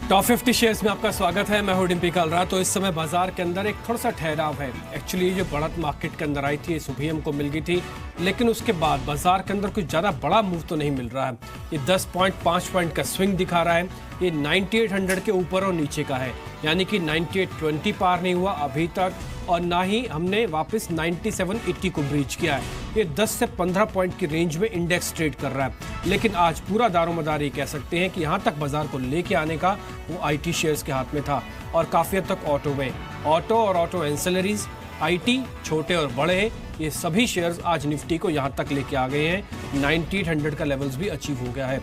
Top 50 shares में आपका स्वागत है। मैं हूं डिम्पी कालरा। तो इस समय बाजार के अंदर एक थोड़ा सा ठहराव है। एक्चुअली ये जो बढ़त मार्केट के अंदर आई थी सुबह हमको मिल गई थी, लेकिन उसके बाद बाजार के अंदर कुछ ज़्यादा बड़ा मूव तो नहीं मिल रहा है। ये 10.5 पॉइंट का स्विंग दिखा रहा है। ये 9800 के ऊपर और नीचे का है, यानी कि 9820 पार नहीं हुआ अभी तक, और ना ही हमने वापस 9780 को ब्रीच किया है। ये 10 से 15 पॉइंट की रेंज में इंडेक्स ट्रेड कर रहा है। लेकिन आज पूरा दारोमदार ये कह सकते हैं कि यहाँ तक बाजार को लेके आने का वो आईटी शेयर्स के हाथ में था, और काफ़ी हद तक ऑटो में। ऑटो और ऑटो एंसेलरीज, आईटी, छोटे और बड़े, ये सभी शेयर्स आज निफ्टी को यहाँ तक लेके आ गए हैं। 9800 का लेवल्स भी अचीव हो गया है।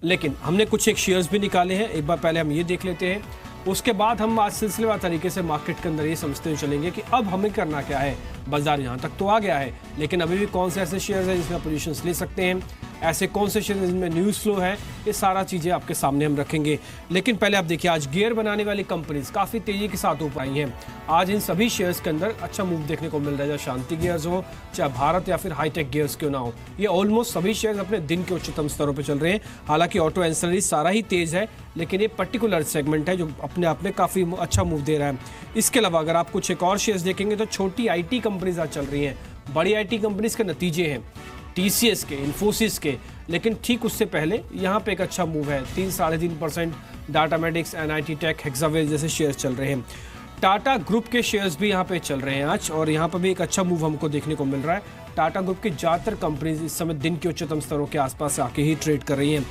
लेकिन हमने कुछ एक शेयर्स भी निकाले हैं। एक बार पहले हम ये देख लेते हैं, उसके बाद हम आज सिलसिलेवार तरीके से मार्केट के अंदर ये समझते हुए चलेंगे कि अब हमें करना क्या है। बाजार यहाँ तक तो आ गया है, लेकिन अभी भी कौन से ऐसे शेयर्स हैं जिसमें पोजीशंस ले सकते हैं, ऐसे कौन से शेयर जिनमें न्यूज़ फ्लो है, ये सारा चीज़ें आपके सामने हम रखेंगे। लेकिन पहले आप देखिए, आज गियर बनाने वाली कंपनीज काफ़ी तेज़ी के साथ ऊपर आई हैं। आज इन सभी शेयर्स के अंदर अच्छा मूव देखने को मिल रहा है, चाहे शांति गियर्स हो, चाहे भारत या फिर हाईटेक गियर्स क्यों ना हो। ये ऑलमोस्ट सभी शेयर्स अपने दिन के उच्चतम स्तरों पर चल रहे हैं। हालांकि ऑटो एंसेलरी सारा ही तेज़ है, लेकिन ये पर्टिकुलर सेगमेंट है जो अपने आप में काफ़ी अच्छा मूव दे रहा है। इसके अलावा अगर आप कुछ एक और शेयर्स देखेंगे तो छोटी आईटी कंपनीज आज चल रही हैं। बड़ी आईटी कंपनीज के नतीजे हैं टीसीएस के, इन्फोसिस के, लेकिन ठीक उससे पहले यहाँ पे एक अच्छा मूव है। 3-3.5% डाटामेटिक्स, एनआईटी टेक, हेक्सावेल जैसे शेयर्स चल रहे हैं। टाटा ग्रुप के शेयर्स भी यहाँ पे चल रहे हैं आज, और यहाँ पर भी एक अच्छा मूव हमको देखने को मिल रहा है। टाटा ग्रुप की ज़्यादातर कंपनीज इस समय दिन के उच्चतम स्तरों के आसपास आके ही ट्रेड कर रही हैं।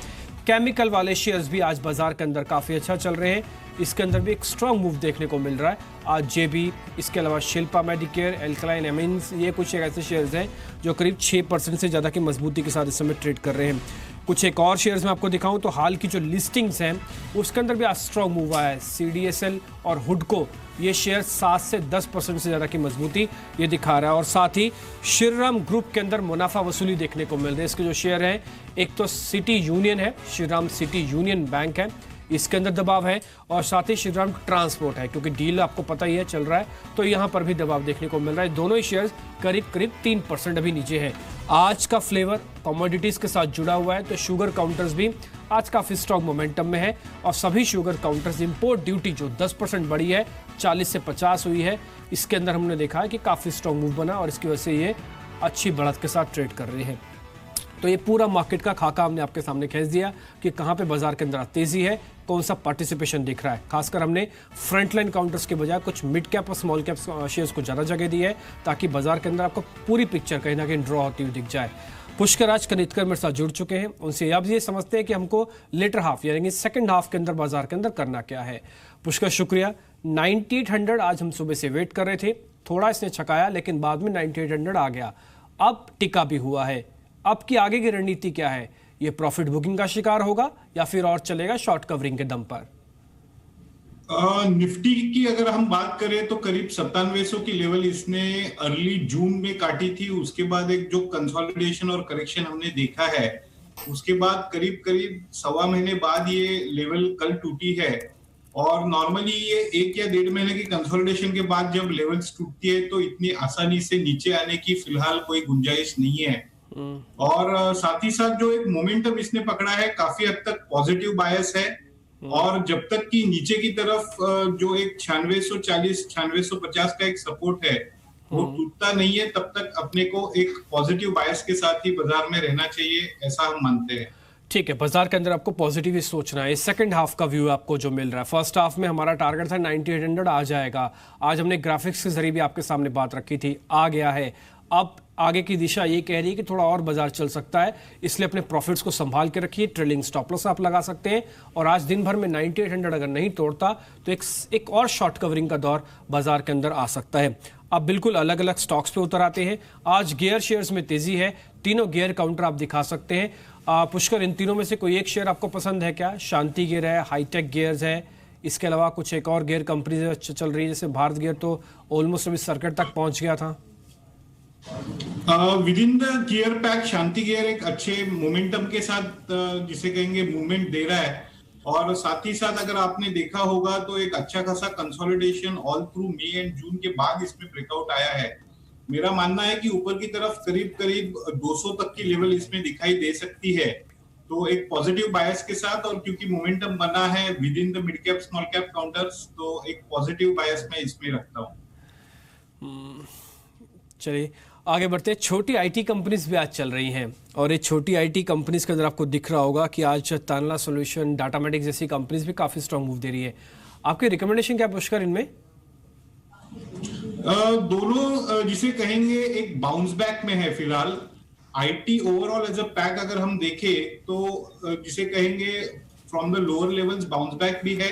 केमिकल वाले शेयर्स भी आज बाजार के अंदर काफ़ी अच्छा चल रहे हैं। इसके अंदर भी एक स्ट्रांग मूव देखने को मिल रहा है आज जेबी, इसके अलावा शिल्पा मेडिकेयर, एल्कलाइन एमिन्स, ये कुछ एक ऐसे शेयर्स हैं जो करीब 6% से ज़्यादा की मजबूती के साथ इस समय ट्रेड कर रहे हैं। कुछ एक और शेयर्स में आपको दिखाऊं तो हाल की जो लिस्टिंग्स हैं उसके अंदर भी आज स्ट्रांग मूव आया है। सीडीएसएल और हुडको, ये शेयर 7 से 10% से ज़्यादा की मजबूती ये दिखा रहा है। और साथ ही श्रीराम ग्रुप के अंदर मुनाफा वसूली देखने को मिल रही है। इसके जो शेयर हैं, एक तो सिटी यूनियन है, श्रीराम सिटी यूनियन बैंक है, इसके अंदर दबाव है, और साथ ही श्रीराम ट्रांसपोर्ट है, क्योंकि डील आपको पता ही है चल रहा है, तो यहाँ पर भी दबाव देखने को मिल रहा है। दोनों ही शेयर्स करीब 3% अभी नीचे हैं। आज का फ्लेवर कमोडिटीज़ के साथ जुड़ा हुआ है, तो शुगर काउंटर्स भी आज काफ़ी स्ट्रॉन्ग मोमेंटम में है, और सभी शुगर काउंटर्स इंपोर्ट ड्यूटी जो 10% बढ़ी है 40 से 50 हुई है, इसके अंदर हमने देखा है कि काफ़ी स्ट्रॉन्ग मूव बना, और इसकी वजह से ये अच्छी बढ़त के साथ ट्रेड कर रहे हैं। तो ये पूरा मार्केट का खाका हमने आपके सामने खींच दिया कि कहाँ पे बाजार के अंदर तेजी है, कौन सा पार्टिसिपेशन दिख रहा है। खासकर हमने फ्रंटलाइन काउंटर्स के बजाय कुछ मिड कैप और स्मॉल कैप शेयर्स को ज़्यादा जगह दी है, ताकि बाजार के अंदर आपको पूरी पिक्चर कहीं ना कहीं ड्रॉ होती हुई दिख जाए। पुष्कर राज कनितकर मेरे साथ जुड़ चुके हैं, उनसे अब ये समझते हैं कि हमको लेटर हाफ यानी सेकंड हाफ के अंदर बाजार के अंदर करना क्या है। पुष्कर, शुक्रिया। 9800 आज हम सुबह से वेट कर रहे थे, थोड़ा इसने छकाया, लेकिन बाद में 9800 आ गया, अब टिका भी हुआ है। अब की आगे की रणनीति क्या है? ये प्रॉफिट बुकिंग का शिकार होगा या फिर और चलेगा शॉर्ट कवरिंग के दम पर? निफ्टी की अगर हम बात करें तो करीब 9700 की लेवल इसने अर्ली जून में काटी थी। उसके बाद एक जो कंसोलिडेशन और करेक्शन हमने देखा है, उसके बाद करीब करीब 1.25 महीने बाद ये लेवल कल टूटी है। और नॉर्मली ये 1 या 1.5 महीने की कंसोलिडेशन के बाद जब लेवल्स टूटती है तो इतनी आसानी से नीचे आने की फिलहाल कोई गुंजाइश नहीं है। और साथ ही साथ जो एक मोमेंटम इसने पकड़ा है काफी हद तक पॉजिटिव बायस है, और जब तक कि नीचे की तरफ जो एक 9640 9650 का एक सपोर्ट है वो टूटता नहीं है, तब तक अपने को एक पॉजिटिव बायस के साथ ही बाजार में रहना चाहिए, ऐसा हम मानते हैं। ठीक है, बाजार के अंदर आपको पॉजिटिव ही सोचना है। सेकंड हाफ का व्यू आपको जो मिल रहा है, फर्स्ट हाफ में हमारा टारगेट था 9800 आ जाएगा। आज हमने ग्राफिक्स के जरिए भी आपके सामने बात रखी थी, आ गया है। अब आगे की दिशा ये कह रही है कि थोड़ा और बाजार चल सकता है, इसलिए अपने प्रॉफिट्स को संभाल के रखिए। ट्रेलिंग स्टॉप लॉस आप लगा सकते हैं, और आज दिन भर में 9800 अगर नहीं तोड़ता तो एक और शॉर्ट कवरिंग का दौर बाजार के अंदर आ सकता है। अब बिल्कुल अलग अलग स्टॉक्स पे उतर आते हैं। आज गियर शेयर्स में तेजी है, तीनों गियर काउंटर आप दिखा सकते हैं। पुष्कर, इन तीनों में से कोई एक शेयर आपको पसंद है क्या? शांति गियर है, हाईटेक गियर्स है, इसके अलावा कुछ एक और गियर कंपनी चल रही है, जैसे भारत गियर तो ऑलमोस्ट अभी सर्किट तक पहुंच गया था। With in the gear pack Shanti gear एक अच्छे मोमेंटम के साथ जिसे कहेंगे मूवमेंट दे रहा है, और साथ ही साथ अगर आपने देखा होगा तो एक अच्छा खासा consolidation all through May and June के बाद इसमें ब्रेकआउट आया है। मेरा मानना है कि ऊपर की तरफ करीब करीब 200 तक की लेवल इसमें दिखाई दे सकती है, तो एक पॉजिटिव बायस के साथ, और क्योंकि मोमेंटम बना है with in the mid cap small cap counters, तो एक पॉजिटिव बायस मैं इसमें रखता हूँ। चलिए आगे बढ़ते हैं। छोटी आईटी कंपनीज भी आज चल रही हैं, और ये छोटी आईटी कंपनीज के अंदर आपको दिख रहा होगा कि आज तानला सॉल्यूशन, डाटामेटिक्स जैसी कंपनीज भी काफी स्ट्रांग मूव दे रही है। आपके रिकमेंडेशन क्या पुष्कर इनमें? दोनों जिसे कहेंगे एक बाउंस बैक में है फिलहाल। IT overall as a pack अगर हम देखें तो जिसे कहेंगे from the lower levels bounce back भी है।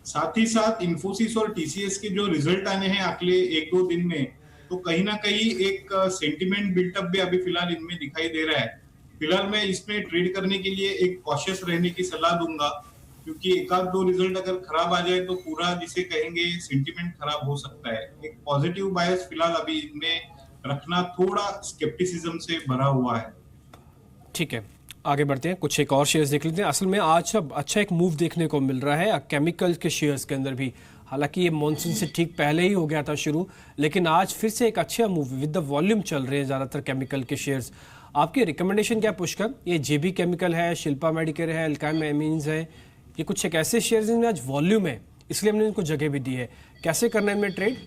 साथ ही साथ इंफोसिस और टीसीएस के जो रिजल्ट आने हैं अगले 1-2 दिन में, तो कहीं ना कहीं एक सेंटिमेंट बिल्टअप भी अभी फिलहाल इनमें दिखाई दे रहा है। फिलहाल मैं इसमें ट्रेड करने के लिए एक कॉशियस रहने की सलाह दूंगा, क्योंकि एक आध दो रिजल्ट अगर खराब आ जाए तो पूरा जिसे कहेंगे सेंटिमेंट खराब हो सकता है। एक पॉजिटिव बायस फिलहाल अभी इनमें रखना थोड़ा स्केप्टिसिज्म से भरा हुआ है। ठीक है, आगे बढ़ते हैं, कुछ एक और शेयर्स देख लेते हैं। असल में आज अच्छा एक मूव देखने को मिल रहा है केमिकल के शेयर्स के अंदर भी। हालांकि ये मॉनसून से ठीक पहले ही हो गया था शुरू, लेकिन आज फिर से एक अच्छा मूव विद द वॉल्यूम चल रहे हैं ज़्यादातर केमिकल के शेयर्स। आपकी रिकमेंडेशन क्या पुष्कर? ये जेबी केमिकल है, शिल्पा मेडिकेयर है, अल्काइम एमीन्स है, ये कुछ एक ऐसे शेयर्स जिनमें आज वॉल्यूम है, इसलिए हमने इनको जगह भी दी है। कैसे करना है इनमें ट्रेड?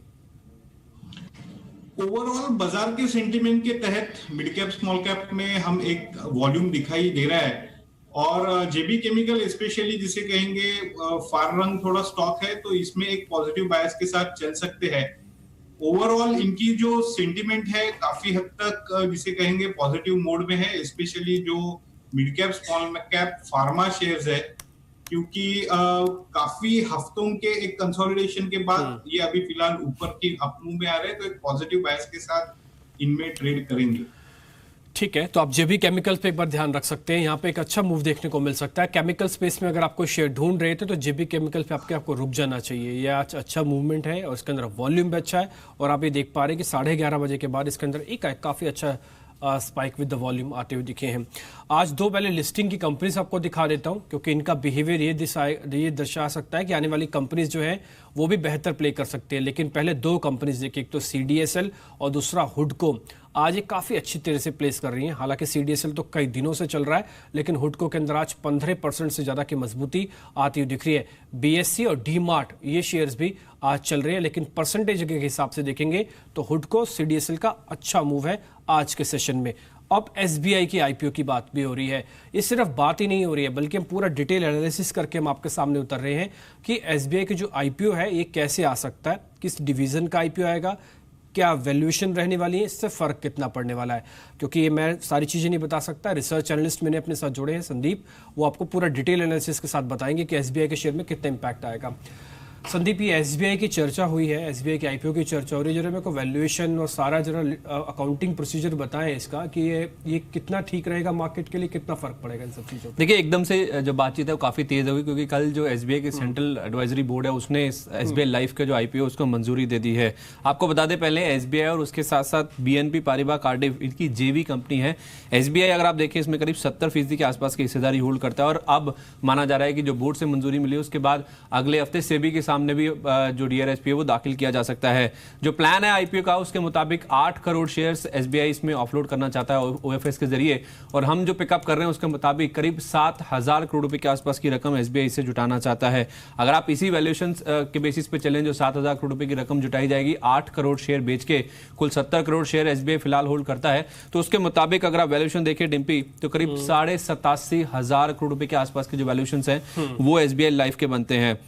ओवरऑल बाजार के सेंटिमेंट के तहत मिड कैप स्मॉल कैप में हम एक वॉल्यूम दिखाई दे रहा है, और जेबी केमिकल स्पेशली जिसे कहेंगे फार रंग थोड़ा स्टॉक है, तो इसमें एक पॉजिटिव बायस के साथ चल सकते हैं। ओवरऑल इनकी जो सेंटिमेंट है काफी हद तक जिसे कहेंगे पॉजिटिव मोड में है, स्पेशली जो mid cap small cap pharma shares है, क्योंकि काफी हफ्तों के एक कंसोलिडेशन के बाद ये अभी फिलहाल ऊपर की अपमूव में आ रहे हैं, तो एक पॉजिटिव बायस के साथ इनमें ट्रेड करेंगे। ठीक है, तो आप जेबी केमिकल्स पे एक बार ध्यान रख सकते हैं, यहाँ पे एक अच्छा मूव देखने को मिल सकता है। केमिकल स्पेस में अगर आपको शेयर ढूंढ रहे थे तो जेबी केमिकल पे आपको रुक जाना चाहिए। ये आज अच्छा मूवमेंट है और इसके अंदर वॉल्यूम भी अच्छा है, और आप ये देख पा रहे हैं कि 11:30 बजे के बाद इसके अंदर एक काफ़ी अच्छा स्पाइक विद द वॉल्यूम आते हुए दिखे हैं। आज दो पहले लिस्टिंग की कंपनीज आपको दिखा देता हूं, क्योंकि इनका बिहेवियर ये दर्शा सकता है कि आने वाली कंपनीज जो है वो भी बेहतर प्ले कर सकते हैं। लेकिन पहले दो कंपनीज देखिए, एक तो सीडीएसएल और दूसरा हुडको। आज ये काफ़ी अच्छी तरह से प्लेस कर रही हैं। हालांकि सीडीएसएल तो कई दिनों से चल रहा है, लेकिन हुडको के अंदर आज 15% से ज़्यादा की मजबूती आती हुई दिख रही है। बीएससी और डी मार्ट ये शेयर्स भी आज चल रहे हैं, लेकिन परसेंटेज के हिसाब से देखेंगे तो हुडको सीडीएसएल का अच्छा मूव है आज के सेशन में। अब एसबीआई की आईपीओ की बात भी हो रही है। ये सिर्फ बात ही नहीं हो रही है, बल्कि हम पूरा डिटेल एनालिसिस करके हम आपके सामने उतर रहे हैं कि एसबीआई की जो आईपीओ है ये कैसे आ सकता है, किस डिवीजन का आईपीओ आएगा, क्या वैल्यूएशन रहने वाली है, इससे फर्क कितना पड़ने वाला है। क्योंकि ये मैं सारी चीज़ें नहीं बता सकता, रिसर्च एनालिस्ट मैंने अपने साथ जोड़े हैं संदीप, वो आपको पूरा डिटेल एनालिसिस के साथ बताएंगे कि एसबीआई के शेयर में कितना इंपैक्ट आएगा। संदीप, ये एसबीआई की चर्चा हुई है, एसबीआई के आईपीओ की चर्चा हो रही है, जरा मेरे को वैल्यूएशन और सारा जरा अकाउंटिंग प्रोसीजर बताएं इसका कि ये कितना ठीक रहेगा मार्केट के लिए, कितना फर्क पड़ेगा इन सब चीज़ों। देखिए, एकदम से जो बातचीत है वो काफ़ी तेज़ होगी, क्योंकि कल जो एसबीआई की सेंट्रल एडवाइजरी बोर्ड है उसने एसबीआई लाइफ के जो आईपीओ उसको मंजूरी दे दी है। आपको बता दें, पहले एसबीआई और उसके साथ साथ बीएनपी पारिबा कार्डिफ इनकी जेवी कंपनी है। एसबीआई अगर आप देखें इसमें करीब 70% के आसपास की हिस्सेदारी होल्ड करता है, और अब माना जा रहा है कि जो बोर्ड से मंजूरी मिली उसके बाद अगले हफ्ते सेबी के सामने भी जो डीआरएसपी है वो दाखिल किया जा सकता है। जो प्लान है आईपीओ का उसके मुताबिक 8 करोड़ शेयर्स एसबीआई इसमें ऑफलोड करना चाहता है ओएफएस के जरिए, और हम जो पिकअप कर रहे हैं उसके मुताबिक करीब 7,000 करोड़ रुपए के आसपास की रकम एसबीआई से जुटाना चाहता है। अगर आप इसी वैल्यूएशन के बेसिस पे चलें, जो 7,000 करोड़ रुपए की रकम जुटाई जाएगी 8 करोड़ शेयर बेच के, कुल 70 करोड़ शेयर एसबीआई फिलहाल होल्ड करता है, तो उसके मुताबिक अगर आप वैल्यूएशन देखें डिम्पी, तो करीब 87,500 करोड़ रुपए के आसपास के जो वैल्यूएशन है वो एसबीआई लाइफ के बनते हैं।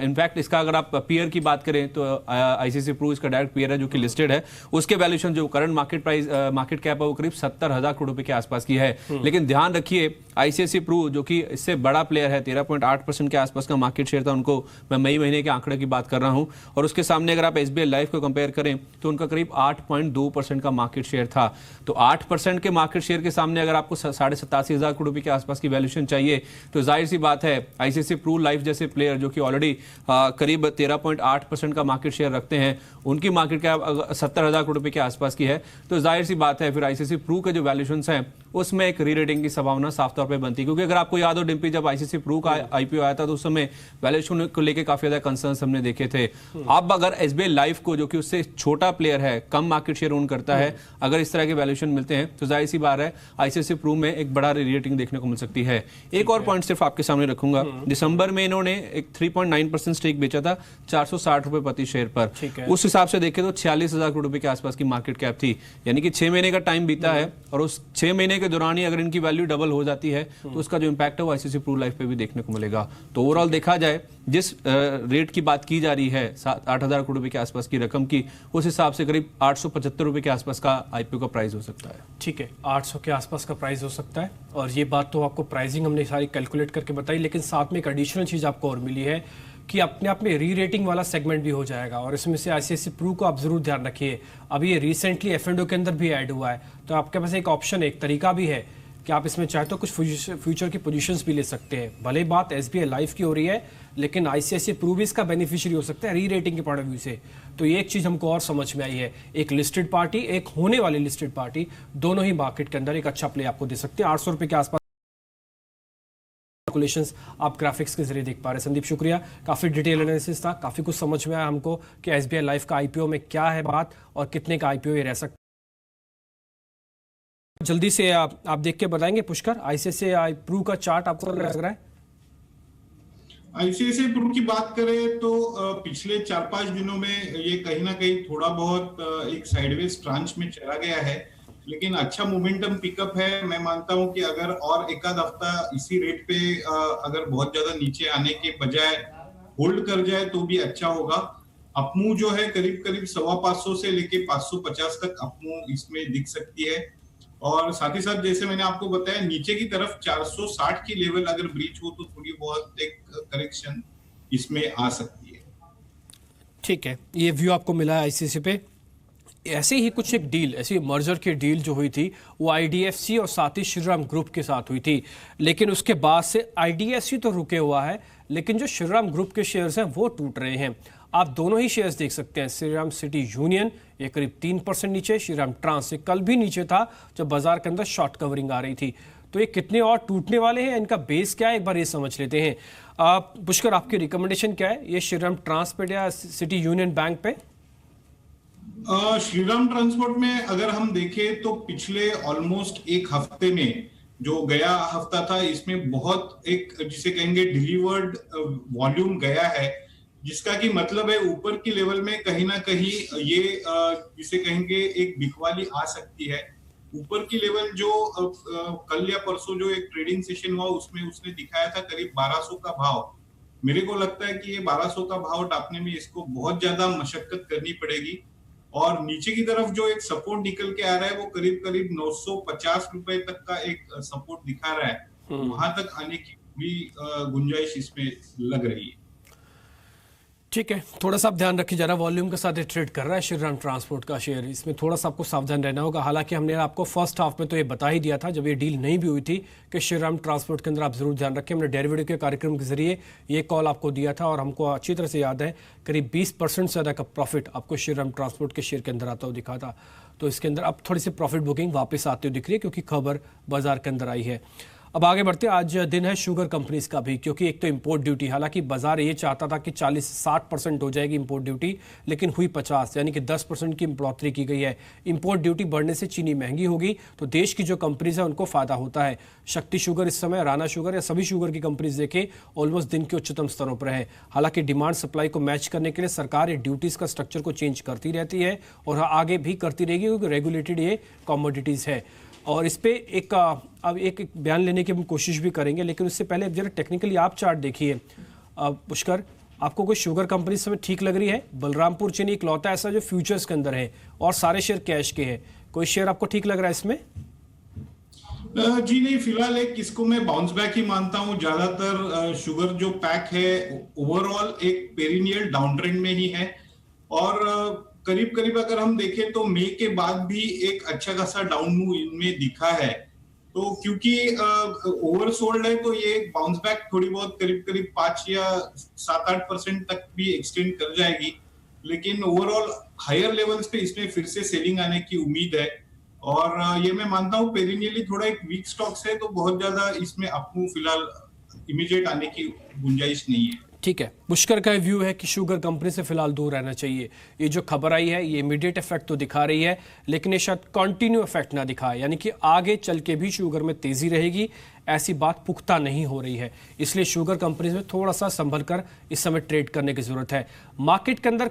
इनफैक्ट इसका अगर आप पीयर की बात करें तो आईसीसी प्रू इसका डायरेक्ट पीयर है जो कि लिस्टेड है, उसके वैल्यूएशन जो करंट मार्केट कैप है वो करीब 70,000 करोड़ रुपए के आसपास की है। लेकिन ध्यान रखिए, आईसीसी प्रू जो कि इससे बड़ा प्लेयर है, 13.8% के आसपास का मार्केट शेयर था, उनको मैं मई महीने के आंकड़े की बात कर रहा हूं, और उसके सामने अगर आप एसबीआई लाइफ को कंपेयर करें तो उनका करीब 8.2% का मार्केट शेयर था। तो 8% के मार्केट शेयर के सामने अगर आपको 87,500 करोड़ रुपए के आसपास की वैल्यूएशन चाहिए, तो जाहिर सी बात है आईसीसी प्रू लाइफ जैसे प्लेयर जो कि ऑलरेडी करीब 13.8% का मार्केट शेयर रखते हैं, उनकी मार्केट कैप 70,000 करोड़ रुपए के आसपास की है, तो जाहिर सी बात है फिर आईसीसी प्रू के जो वैल्यूएशंस हैं उसमें एक री रेटिंग की संभावना साफ तौर तौर पे बनती है, क्योंकि अगर आपको याद हो डिम्पी, जब आईसीसी प्रू का आईपीओ आया था तो उस समय वैल्यूएशन को लेकर काफी ज्यादा कंसर्न्स हमने देखे थे। अब अगर एसबीआई लाइफ को, जो कि उससे छोटा प्लेयर है, कम मार्केट शेयर ओन करता है, अगर इस तरह के वैल्यूएशन मिलते हैं तो जाहिर सी बात है आईसीसी प्रू में एक बड़ा रीरेटिंग देखने को मिल सकती है। एक और पॉइंट सिर्फ आपके सामने रखूंगा, दिसंबर में इन्होंने एक 3.9% स्टेक बेचा था 460 रुपए प्रति शेयर पर। उस हिसाब से देखें तो 46,000 करोड़ रुपए के आसपास की मार्केट कैप थी, यानी कि 6 महीने का टाइम बीता है और उस 6 महीने के दौरान ही अगर इनकी वैल्यू डबल हो जाती है तो उसका जो इंपैक्ट है वो आईसीसी प्रू लाइफ पे भी देखने को मिलेगा। तो ओवरऑल देखा जाए, जिस रेट की बात की जा रही है 8,000 करोड़ रुपए के आसपास की रकम की, उस हिसाब से करीब 875 रुपए के आसपास का आईपीओ का प्राइस हो सकता है। ठीक है, 800 के आसपास का प्राइस हो सकता है, और ये बात तो आपको प्राइसिंग हमने सारी कैलकुलेट करके बताई, लेकिन साथ में एक एडिशनल चीज़ आपको और मिली है कि अपने आप में री रेटिंग वाला सेगमेंट भी हो जाएगा, और इसमें से आईसीआईसी प्रू को आप जरूर ध्यान रखिए। अभी ये रिसेंटली एफ&ओ के अंदर भी ऐड हुआ है, तो आपके पास एक ऑप्शन, एक तरीका भी है कि आप इसमें चाहे तो कुछ फ्यूचर की पोजीशंस भी ले सकते हैं। भले बात एसबीआई लाइफ की हो रही है, लेकिन आईसीआईसी प्रू भी इसका बेनिफिशियरी हो सकता है री रेटिंग के पॉइंट ऑफ व्यू से। तो ये एक चीज़ हमको और समझ में आई है, एक लिस्टेड पार्टी, एक होने वाली लिस्टेड पार्टी, दोनों ही मार्केट के अंदर एक अच्छा प्ले आपको दे सकते हैं। 800 रुपये के आसपास कैलकुलेशंस आप ग्राफिक्स के जरिए देख पा रहे हैं। संदीप शुक्रिया, काफ़ी डिटेल एनालिसिस था, काफ़ी कुछ समझ में आया हमको कि एसबीआई लाइफ का आईपीओ में क्या है बात और कितने का आईपीओ ये रह सकता है। जल्दी से आप देख के बताएंगे पुष्कर, आईसीआईसी प्रू का चार्ट आपको लग रहा है? आईसीआईसी प्रू की बात करें तो पिछले 4-5 दिनों में ये कहीं ना कहीं थोड़ा बहुत एक साइडवेज ट्रांच में चला गया है, लेकिन अच्छा मोमेंटम पिकअप है। मैं मानता हूं कि अगर और एक आध हफ्ता इसी रेट पे अगर बहुत ज्यादा नीचे आने के बजाय होल्ड कर जाए तो भी अच्छा होगा। अपमूव जो है करीब करीब 550 से लेके 550 तक अपमूव इसमें दिख सकती है, और साथ ही साथ जैसे मैंने आपको बताया नीचे की तरफ 460 की लेवल अगर ब्रीच हो तो थोड़ी बहुत एक करेक्शन इसमें आ सकती है। ठीक है, ये व्यू आपको मिला है आईसीआईसी पे। ऐसे ही कुछ एक डील, ऐसी मर्जर की डील जो हुई थी वो आईडीएफसी और साथ ही श्रीराम ग्रुप के साथ हुई थी, लेकिन उसके बाद से आईडीएफसी तो रुके हुआ है, लेकिन जो श्रीराम ग्रुप के शेयर्स हैं वो टूट रहे हैं। आप दोनों ही शेयर्स देख सकते हैं, श्रीराम सिटी यूनियन ये करीब 3% नीचे, श्रीराम ट्रांस ये कल भी नीचे था जब बाजार के अंदर शॉर्ट कवरिंग आ रही थी। तो ये कितने और टूटने वाले हैं, इनका बेस क्या है, एक बार ये समझ लेते हैं। पुष्कर, आपकी रिकमेंडेशन क्या है, ये श्रीराम ट्रांस पे या सिटी यूनियन बैंक पे? श्रीराम ट्रांसपोर्ट में अगर हम देखें तो पिछले ऑलमोस्ट एक हफ्ते में जो गया हफ्ता था इसमें बहुत एक जिसे कहेंगे डिलीवर्ड वॉल्यूम गया है, जिसका कि मतलब है ऊपर की लेवल में कहीं ना कहीं ये जिसे कहेंगे एक बिकवाली आ सकती है। ऊपर की लेवल जो कल या परसों जो एक ट्रेडिंग सेशन हुआ उसमें उसने दिखाया था करीब 1200 का भाव। मेरे को लगता है कि ये 1200 का भाव टापने में इसको बहुत ज्यादा मशक्कत करनी पड़ेगी, और नीचे की तरफ जो एक सपोर्ट निकल के आ रहा है वो करीब करीब 950 रुपए तक का एक सपोर्ट दिखा रहा है, वहां तक आने की भी गुंजाइश इसमें लग रही है। ठीक है, थोड़ा सा आप ध्यान रखिए, जरा वॉल्यूम के साथ ट्रेड कर रहा है श्रीराम ट्रांसपोर्ट का शेयर, इसमें थोड़ा सा आपको सावधान रहना होगा। हालांकि हमने आपको फर्स्ट हाफ में तो ये बता ही दिया था जब ये डील नहीं भी हुई थी कि श्रीराम ट्रांसपोर्ट के अंदर आप जरूर ध्यान रखें। हमने डेरिवेटिव के कार्यक्रम के जरिए ये कॉल आपको दिया था और हमको अच्छी तरह से याद है करीब 20% से ज़्यादा का प्रॉफिट आपको श्रीराम ट्रांसपोर्ट के शेयर के अंदर आता हुआ दिखा था। तो इसके अंदर अब थोड़ी सी प्रॉफिट बुकिंग वापस आते हुए दिख रही है क्योंकि खबर बाजार के अंदर आई है। अब आगे बढ़ते हैं, आज दिन है शुगर कंपनीज का भी, क्योंकि एक तो इंपोर्ट ड्यूटी, हालांकि बाजार ये चाहता था कि 40-60% हो जाएगी इंपोर्ट ड्यूटी, लेकिन हुई 50, यानी कि 10% की बढ़ोतरी की गई है। इंपोर्ट ड्यूटी बढ़ने से चीनी महंगी होगी तो देश की जो कंपनीज है उनको फायदा होता है। शक्ति शुगर इस समय, राणा शुगर या सभी शुगर की कंपनीज देखें ऑलमोस्ट दिन के उच्चतम स्तरों पर है। हालांकि डिमांड सप्लाई को मैच करने के लिए सरकार ये ड्यूटीज का स्ट्रक्चर को चेंज करती रहती है और आगे भी करती रहेगी क्योंकि रेगुलेटेड ये कमोडिटीज है। और इस पे अब एक बयान लेने की हम कोशिश भी करेंगे, लेकिन उससे पहले जरा टेक्निकली आप चार्ट देखिए। पुष्कर, आपको कोई शुगर कंपनी समय ठीक लग रही है? बलरामपुर चीनी इकलौता ऐसा जो फ्यूचर्स के अंदर है और सारे शेयर कैश के हैं, कोई शेयर आपको ठीक लग रहा है इसमें? जी नहीं, फिलहाल एक इसको मैं बाउंस बैक ही मानता हूं। ज्यादातर शुगर जो पैक है ओवरऑल एक पेरिनियल डाउन ट्रेंड में ही है, और करीब करीब अगर हम देखें तो मई के बाद भी एक अच्छा खासा डाउन मूव इनमें दिखा है। तो क्योंकि ओवरसोल्ड है तो ये बाउंस बैक थोड़ी बहुत करीब करीब 5 या 7-8% तक भी एक्सटेंड कर जाएगी, लेकिन ओवरऑल हायर लेवल्स पे इसमें फिर से सेलिंग आने की उम्मीद है। और ये मैं मानता हूँ पेरिनियली थोड़ा एक वीक स्टॉक्स है, तो बहुत ज्यादा इसमें आपको फिलहाल इमीडिएट आने की गुंजाइश नहीं है। ठीक है, पुष्कर का व्यू है कि शुगर कंपनी से फिलहाल दूर रहना चाहिए। ये जो खबर आई है ये इमीडिएट इफेक्ट तो दिखा रही है, लेकिन ये शायद कंटिन्यू इफेक्ट ना दिखाए, यानी कि आगे चल के भी शुगर में तेजी रहेगी, ऐसी बात पुख्ता नहीं हो रही है। इसलिए शुगर कंपनी में थोड़ा सा संभल कर इस समय ट्रेड करने की जरूरत है। मार्केट के अंदर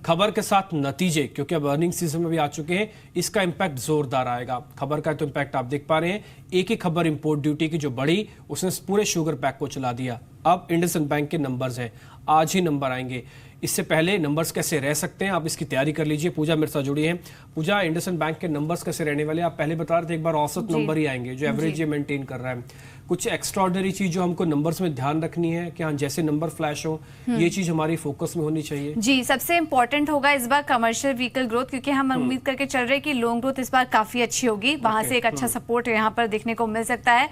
खबर के साथ नतीजे, क्योंकि अब अर्निंग सीजन में भी आ चुके हैं, इसका इंपैक्ट जोरदार आएगा। खबर का तो इंपैक्ट आप देख पा रहे हैं, एक ही खबर इंपोर्ट ड्यूटी की जो बढ़ी उसने पूरे शुगर पैक को चला दिया। अब इंडसइंड बैंक के नंबर्स हैं, आज ही नंबर आएंगे, इससे पहले नंबर्स कैसे रह सकते हैं आप इसकी तैयारी कर लीजिए। पूजा मेरे साथ जुड़ी है। पूजा, इंडसइंड बैंक के नंबर्स कैसे रहने वाले, आप पहले बता रहे थे एक बार औसत नंबर ही आएंगे, जो एवरेज ये मेंटेन कर रहा है। कुछ एक्स्ट्राऑर्डिनरी चीज जो हमको नंबर्स में ध्यान रखनी है कि हाँ जैसे नंबर फ्लैश हो ये चीज हमारी फोकस में होनी चाहिए। जी, सबसे इंपॉर्टेंट होगा इस बार कमर्शियल व्हीकल ग्रोथ, क्योंकि हम उम्मीद करके चल रहे हैं कि लोन ग्रोथ इस बार काफी अच्छी होगी, वहां से एक अच्छा सपोर्ट यहाँ पर देखने को मिल सकता है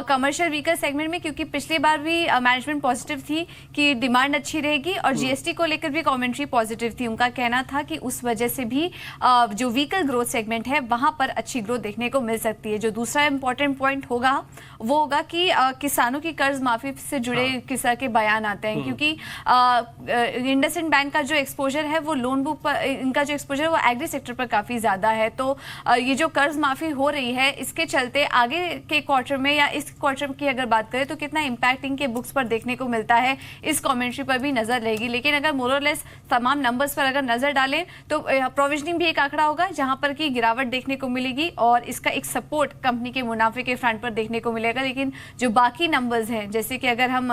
कमर्शियल व्हीकल सेगमेंट में, क्योंकि पिछली बार भी मैनेजमेंट पॉजिटिव थी कि डिमांड अच्छी रहेगी और जीएसटी को लेकर भी कमेंट्री पॉजिटिव थी। उनका कहना था कि उस वजह से भी जो व्हीकल ग्रोथ सेगमेंट है वहां पर अच्छी ग्रोथ देखने को मिल सकती है। जो दूसरा इंपॉर्टेंट पॉइंट होगा वो होगा कि किसानों की कर्ज माफी से जुड़े किस्सा के बयान आते हैं, क्योंकि इंडसइंड बैंक का जो एक्सपोजर है वो लोन बुक पर, इनका जो एक्सपोजर है वो एग्री सेक्टर पर काफी ज्यादा है। तो ये जो कर्ज माफी हो रही है इसके चलते आगे के क्वार्टर में या इस क्वार्टर की अगर बात करें तो कितना इंपैक्ट इनके बुक्स पर देखने को मिलता है, इस कमेंट्री पर भी नजर रहेगी। लेकिन अगर मोरलेस तमाम नंबर्स पर अगर नजर डालें तो प्रोविजनिंग भी एक आंकड़ा होगा जहां पर की गिरावट देखने को मिलेगी और इसका एक सपोर्ट कंपनी के मुनाफे के फ्रंट पर देखने को मिलेगा। लेकिन जो बाकी नंबर्स हैं, जैसे कि अगर हम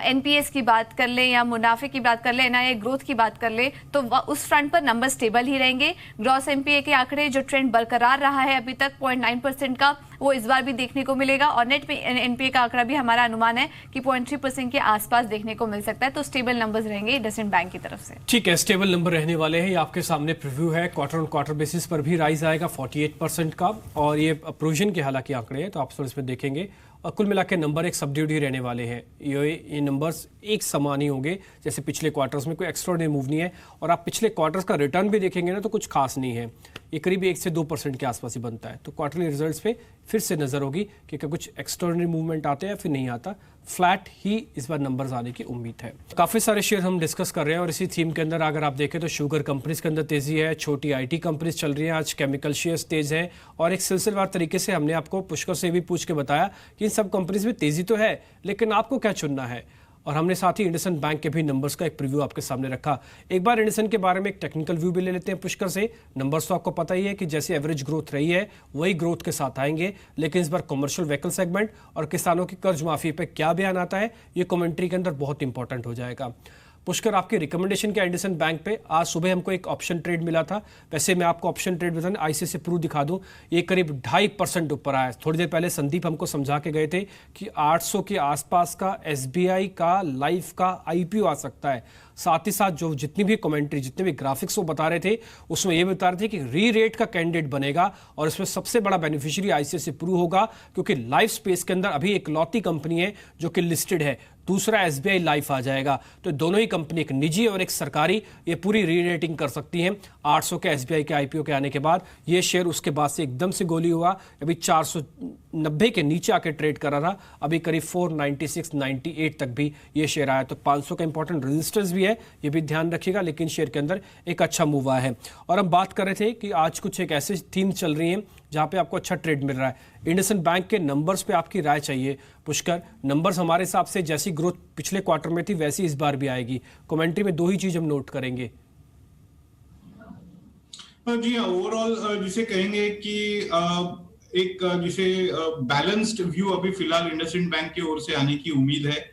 एनपीएस की बात कर लें या मुनाफे की बात कर लें, एनआईए ग्रोथ की बात कर लें, तो उस फ्रंट पर नंबर स्टेबल ही रहेंगे। ग्रॉस एमपीए के आंकड़े जो ट्रेंड बरकरार रहा है अभी तक 0.9% का, वो इस बार भी देखने को मिलेगा और नेट एनपीए का आंकड़ा भी हमारा अनुमान है कि 0.3% के आसपास देखने को मिल सकता है। तो स्टेबल नंबर्स रहेंगे इंडसइंड बैंक की तरफ से। ठीक है, स्टेबल नंबर रहने वाले हैं, ये आपके सामने प्रीव्यू है। क्वार्टर ऑन क्वार्टर बेसिस पर भी राइज आएगा 48% का, और ये प्रोविजन के हालांकि आंकड़े हैं तो आप इसमें देखेंगे। और कुल मिला के नंबर एक सबड्यूड ही रहने वाले हैं। ये नंबर्स एक समान ही होंगे, जैसे पिछले क्वार्टर्स में कोई एक्स्ट्राऑर्डिनरी मूव नहीं है। और आप पिछले क्वार्टर्स का रिटर्न भी देखेंगे ना तो कुछ खास नहीं है, ये करीब 1 से 2% के आसपास ही बनता है। तो क्वार्टरली रिजल्ट्स पे फिर से नजर होगी कि क्या कुछ एक्स्ट्राऑर्डिनरी मूवमेंट आते हैं या फिर नहीं आता। फ्लैट ही इस बार नंबर्स आने की उम्मीद है। काफी सारे शेयर हम डिस्कस कर रहे हैं और इसी थीम के अंदर अगर आप देखें तो शुगर कंपनीज के अंदर तेजी है, छोटी आईटी कंपनीज चल रही हैं, आज केमिकल शेयर्स तेज है। और एक सिलसिलेवार तरीके से हमने आपको पुष्कर से भी पूछ के बताया कि इन सब कंपनीज में तेजी तो है, लेकिन आपको क्या चुनना है। और हमने साथ ही इंडसइंड बैंक के भी नंबर्स का एक प्रीव्यू आपके सामने रखा। एक बार इंडसइंड के बारे में एक टेक्निकल व्यू भी ले लेते हैं पुष्कर से। नंबर्स तो आपको पता ही है कि जैसे एवरेज ग्रोथ रही है वही ग्रोथ के साथ आएंगे, लेकिन इस बार कमर्शियल व्हीकल सेगमेंट और किसानों की कर्ज माफी पे क्या बयान आता है ये कमेंट्री के अंदर बहुत इंपॉर्टेंट हो जाएगा। पुष्कर, आपकी रिकमेंडेशन क्या इंडसइंड बैंक पे? आज सुबह हमको एक ऑप्शन ट्रेड मिला था, वैसे मैं आपको ऑप्शन ट्रेड बताऊं आईसीआईसीआई प्रू दिखा दूं, ये करीब 2.5% ऊपर आया। थोड़ी देर पहले संदीप हमको समझा के गए थे कि 800 के आसपास का एसबीआई का लाइफ का आईपीओ आ सकता है। साथ ही साथ जो जितनी भी कमेंट्री, जितने भी ग्राफिक्स वो बता रहे थे उसमें ये बता रहे थे कि री रेट का कैंडिडेट बनेगा और इसमें सबसे बड़ा बेनिफिशियरी आईसीआईसीआई प्रू होगा, क्योंकि लाइफ स्पेस के अंदर अभी एक लौती कंपनी है जो कि लिस्टेड है, दूसरा एसबीआई लाइफ आ जाएगा। तो दोनों ही कंपनी, एक निजी और एक सरकारी, ये पूरी री रेटिंग कर सकती हैं 800 के एसबीआई के आईपीओ के आने के बाद। ये शेयर उसके बाद से एकदम से गोली हुआ, अभी 490 के नीचे आके ट्रेड कर रहा था, अभी करीब 496, 98 तक भी ये शेयर आया। तो 500 का इंपॉर्टेंट रेजिस्टेंस भी है, ये भी ध्यान रखिएगा, लेकिन शेयर के अंदर एक अच्छा मूव आया है। और हम बात कर रहे थे कि आज कुछ एक ऐसे थीम चल रही है जहां पे आपको अच्छा ट्रेड मिल रहा है। इंडसइंड बैंक के नंबर्स पे आपकी राय चाहिए पुष्कर। नंबर्स हमारे हिसाब से जैसी ग्रोथ पिछले क्वार्टर में थी वैसी इस बार भी आएगी। कमेंट्री में 2 ही चीज हम नोट करेंगे। जी हाँ, ओवरऑल जिसे कहेंगे कि एक जिसे बैलेंस्ड व्यू अभी फिलहाल इंडसइंड बैंक की ओर से आने की उम्मीद है।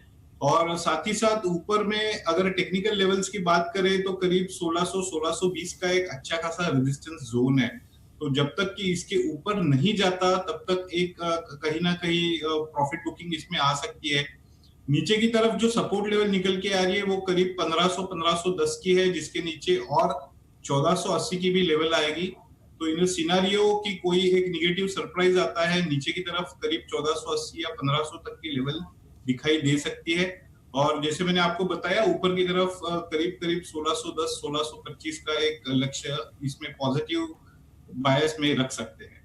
और साथ ही साथ ऊपर में अगर टेक्निकल लेवल्स की बात करें तो करीब 1600-1620 का एक अच्छा खासा रेजिस्टेंस जोन है। तो जब तक कि इसके ऊपर नहीं जाता तब तक एक कहीं ना कहीं प्रॉफिट बुकिंग इसमें आ सकती है। नीचे की तरफ जो सपोर्ट लेवल निकल के आ रही है वो करीब 1500-1510 की है, जिसके नीचे और 1480 की भी लेवल आएगी। तो इन सिनारियो की कोई एक निगेटिव सरप्राइज आता है नीचे की तरफ, करीब 1480 या 1500 तक की लेवल दिखाई दे सकती है। और जैसे मैंने आपको बताया ऊपर की तरफ करीब 1610-1625 का एक लक्ष्य इसमें पॉजिटिव बायस में रख सकते हैं।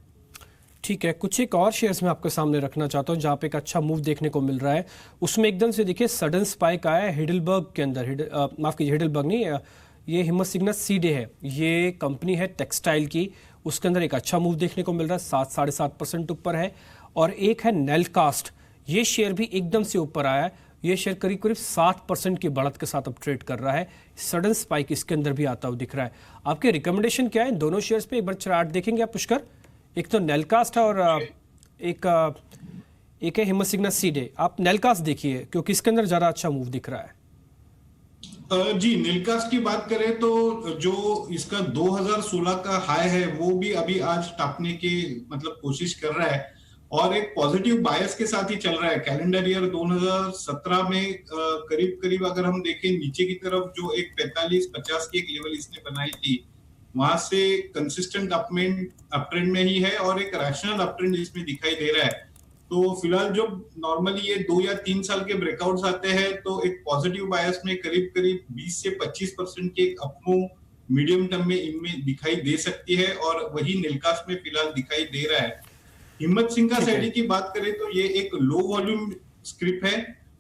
ठीक है, कुछ एक और शेयर्स मैं आपके सामने रखना चाहता हूं जहां पे एक अच्छा मूव देखने को मिल रहा है। उसमें एकदम से देखिए सडन स्पाइक आया है हिडलबर्ग के अंदर। माफ कीजिए, हिडलबर्ग नहीं, ये हिम्मत सिग्नस सीडे है, ये कंपनी है टेक्सटाइल की। उसके अंदर एक अच्छा मूव देखने को मिल रहा है, 7-7.5% ऊपर है। और एक है नेलकास्ट, ये शेयर भी एकदम से ऊपर आया है। ये शेयर करीब करीब 7% की बढ़त के साथ अब ट्रेड कर रहा है। सडन स्पाइक इसके अंदर भी आता हुआ दिख रहा है। आपके रिकमेंडेशन क्या है इन दोनों शेयर्स पे? एक बार चार्ट देखेंगे आप पुष्कर? एक तो नेलकास्ट है और एक है हिम्मत सिग्नस सीडे। आप नेलकास्ट देखिए क्योंकि इसके अंदर ज्यादा अच्छा मूव दिख रहा है। जी, नेलकास्ट की बात करें तो जो इसका 2016 का हाई है वो भी अभी आज टापने की मतलब कोशिश कर रहा है और एक पॉजिटिव बायस के साथ ही चल रहा है। कैलेंडर ईयर 2017 में करीब करीब अगर हम देखें नीचे की तरफ जो एक 45-50 की एक लेवल इसने बनाई थी, वहां से कंसिस्टेंट अपट्रेंड में ही है और एक रैशनल अपट्रेंड इसमें दिखाई दे रहा है। तो फिलहाल जो नॉर्मली ये 2 या 3 साल के ब्रेकआउट्स आते हैं तो एक पॉजिटिव बायस में करीब करीब 20 से 25% की एक अपमूव मीडियम टर्म में इनमें दिखाई दे सकती है और वही नेलकास्ट में फिलहाल दिखाई दे रहा है। हिम्मत सिंह सैडी की बात करें तो ये एक लो वॉल्यूम स्क्रिप्ट है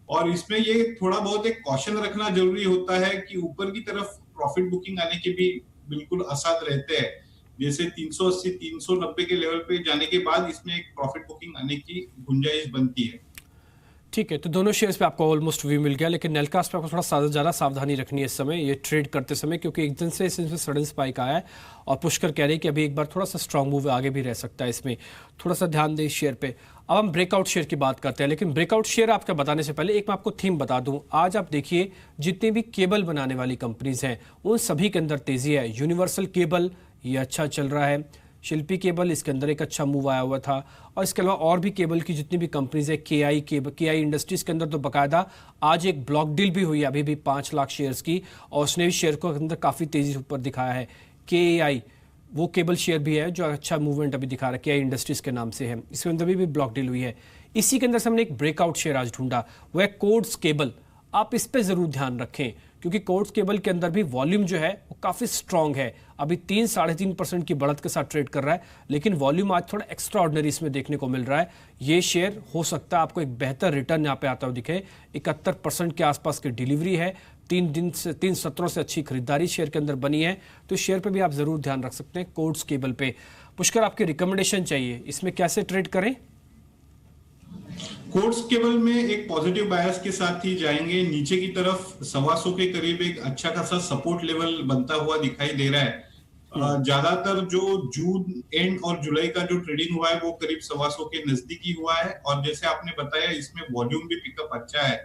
और इसमें ये थोड़ा बहुत एक कॉशन रखना जरूरी होता है कि ऊपर की तरफ प्रॉफिट बुकिंग आने के भी बिल्कुल आसाद रहते हैं। जैसे 380-390 के लेवल पे जाने के बाद इसमें एक प्रॉफिट बुकिंग आने की गुंजाइश बनती है। ठीक है, तो दोनों शेयर्स पे आपको ऑलमोस्ट व्यू मिल गया, लेकिन नेलकास्ट पे आपको थोड़ा ज़्यादा सावधानी रखनी है इस समय ये ट्रेड करते समय, क्योंकि एकदम से इसमें सडन स्पाइक आया है और पुष्कर कह रहे हैं कि अभी एक बार थोड़ा सा स्ट्रांग मूव आगे भी रह सकता है, इसमें थोड़ा सा ध्यान दें इस शेयर पे। अब हम ब्रेकआउट शेयर की बात करते हैं, लेकिन ब्रेकआउट शेयर आपका बताने से पहले एक मैं आपको थीम बता दूं। आज आप देखिए जितनी भी केबल बनाने वाली कंपनीज हैं उन सभी के अंदर तेजी है। यूनिवर्सल केबल ये अच्छा चल रहा है, शिल्पी केबल इसके अंदर एक अच्छा मूव आया हुआ था, और इसके अलावा और भी केबल की जितनी भी कंपनीज है, के आई इंडस्ट्रीज के अंदर तो बाकायदा आज एक ब्लॉक डील भी हुई है अभी भी 5 लाख शेयर्स की, और उसने भी शेयर को अंदर काफ़ी तेजी से ऊपर दिखाया है। के वो केबल शेयर भी है जो अच्छा मूवमेंट अभी दिखा रहा है, के इंडस्ट्रीज के नाम से है, इसके अंदर भी ब्लॉक डील हुई है। इसी के अंदर से हमने एक ब्रेकआउट शेयर आज ढूंढा, वह कोड्स केबल। आप इस पे जरूर ध्यान रखें क्योंकि कोड्स केबल के अंदर भी वॉल्यूम जो है वो काफ़ी स्ट्रांग है, अभी 3-3.5% की बढ़त के साथ ट्रेड कर रहा है, लेकिन वॉल्यूम आज थोड़ा एक्स्ट्रा ऑर्डिनरी इसमें देखने को मिल रहा है। ये शेयर हो सकता है आपको एक बेहतर रिटर्न यहाँ पे आता हुआ दिखे। 71% के आसपास की डिलीवरी है, 3 सत्रों से अच्छी खरीदारी शेयर के अंदर बनी है, तो शेयर पे भी आप जरूर ध्यान रख सकते हैं कोड्स केबल पे। पुष्कर, आपकी रिकमेंडेशन चाहिए, इसमें कैसे ट्रेड करें? कोड्स केबल में एक पॉजिटिव बायस के साथ ही जाएंगे, नीचे की तरफ 125 के करीब एक अच्छा खासा सपोर्ट लेवल बनता हुआ दिखाई दे रहा है। ज्यादातर जो जून एंड और जुलाई का जो ट्रेडिंग हुआ है वो करीब 125 के नजदीकी हुआ है, और जैसे आपने बताया इसमें वॉल्यूम भी पिकअप अच्छा है।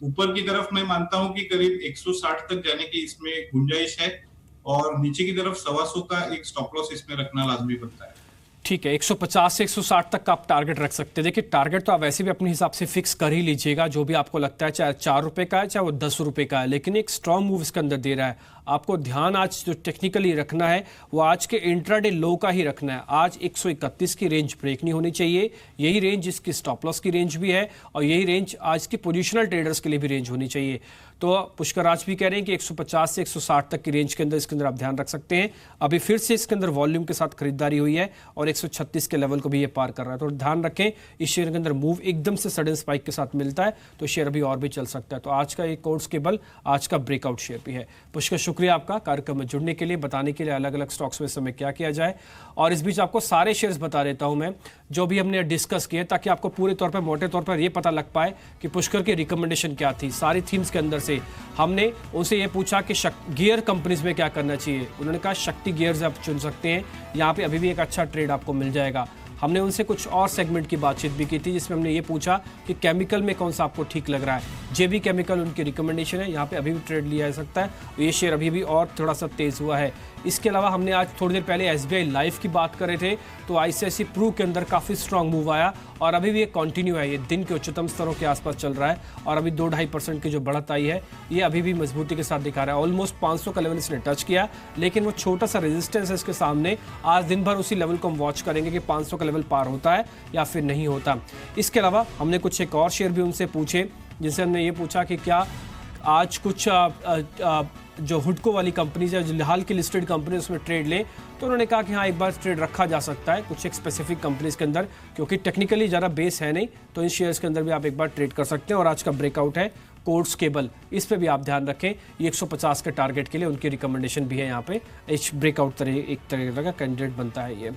ऊपर की तरफ मैं मानता हूं कि करीब 160 तक जाने की इसमें गुंजाइश है, और नीचे की तरफ 125 का एक स्टॉप लॉस इसमें रखना लाजमी बनता है। ठीक है, 150 से 160 तक का आप टारगेट रख सकते हैं। देखिए टारगेट तो आप वैसे भी अपने हिसाब से फिक्स कर ही लीजिएगा, जो भी आपको लगता है, चाहे 4 रुपए का है चाहे वो 10 रुपए का है, लेकिन एक स्ट्रॉन्ग मूव इसके अंदर दे रहा है। आपको ध्यान आज जो टेक्निकली रखना है वो आज के इंट्राडे लो का ही रखना है। आज 131 की रेंज ब्रेक नहीं होनी चाहिए, यही रेंज इसकी स्टॉप लॉस की रेंज भी है, और यही रेंज आज की पोजिशनल ट्रेडर्स के लिए भी रेंज होनी चाहिए। तो पुष्कर आज भी कह रहे हैं कि 150 से 160 तक की रेंज के अंदर इसके अंदर आप ध्यान रख सकते हैं। अभी फिर से इसके अंदर वॉल्यूम के साथ खरीदारी हुई है और 136 के लेवल को भी ये पार कर रहा है, तो ध्यान रखें इस शेयर के अंदर मूव एकदम से सडन स्पाइक के साथ मिलता है तो शेयर अभी और भी चल सकता है। तो आज का एक कोड्स केबल आज का ब्रेकआउट शेयर भी है। पुष्कर, शुक्रिया आपका कार्यक्रम में जुड़ने के लिए, बताने के लिए अलग अलग स्टॉक्स में समय क्या किया जाए, और इस बीच आपको सारे शेयर्स बता देता हूं मैं जो भी हमने डिस्कस किए, ताकि आपको पूरे तौर पर मोटे तौर पर यह पता लग पाए कि पुष्कर की रिकमेंडेशन क्या थी। सारी थीम्स के अंदर से हमने उनसे ये पूछा कि गियर कंपनीज में क्या करना चाहिए, उन्होंने कहा शक्ति गियर्स आप चुन सकते हैं, यहाँ पे अभी भी एक अच्छा ट्रेड आपको मिल जाएगा। हमने उनसे कुछ और सेगमेंट की बातचीत भी की थी जिसमें हमने ये पूछा कि केमिकल में कौन सा आपको ठीक लग रहा है। जेबी केमिकल उनकी रिकमेंडेशन है, यहाँ पे अभी भी ट्रेड लिया जा सकता है, ये शेयर अभी भी और थोड़ा सा तेज हुआ है। इसके अलावा हमने आज थोड़ी देर पहले एसबीआई लाइफ की बात कर रहे थे, तो आईसीआईसी प्रू के अंदर काफ़ी स्ट्रांग मूव आया और अभी भी ये कंटिन्यू है, ये दिन के उच्चतम स्तरों के आसपास चल रहा है, और अभी 2-2.5% की जो बढ़त आई है ये अभी भी मजबूती के साथ दिखा रहा है। ऑलमोस्ट 500 का लेवल इसने टच किया, लेकिन वो छोटा सा रेजिस्टेंस है इसके सामने। आज दिन भर उसी लेवल को हम वॉच करेंगे कि 500 का लेवल पार होता है या फिर नहीं होता। इसके अलावा हमने कुछ एक और शेयर भी उनसे पूछे, जिनसे हमने ये पूछा कि क्या आज कुछ जो हुडको वाली कंपनीज है, जो हाल की लिस्टेड कंपनी, उसमें ट्रेड लें, तो उन्होंने कहा कि हाँ एक बार ट्रेड रखा जा सकता है कुछ एक स्पेसिफिक कंपनीज के अंदर, क्योंकि टेक्निकली ज़्यादा बेस है नहीं, तो इन शेयर्स के अंदर भी आप एक बार ट्रेड कर सकते हैं। और आज का ब्रेकआउट है कोर्स केबल, इस पे भी आप ध्यान रखें, ये 150 के टारगेट के लिए उनकी रिकमेंडेशन भी है यहाँ पे। ब्रेकआउट एक तरह का कैंडिडेट बनता है ये।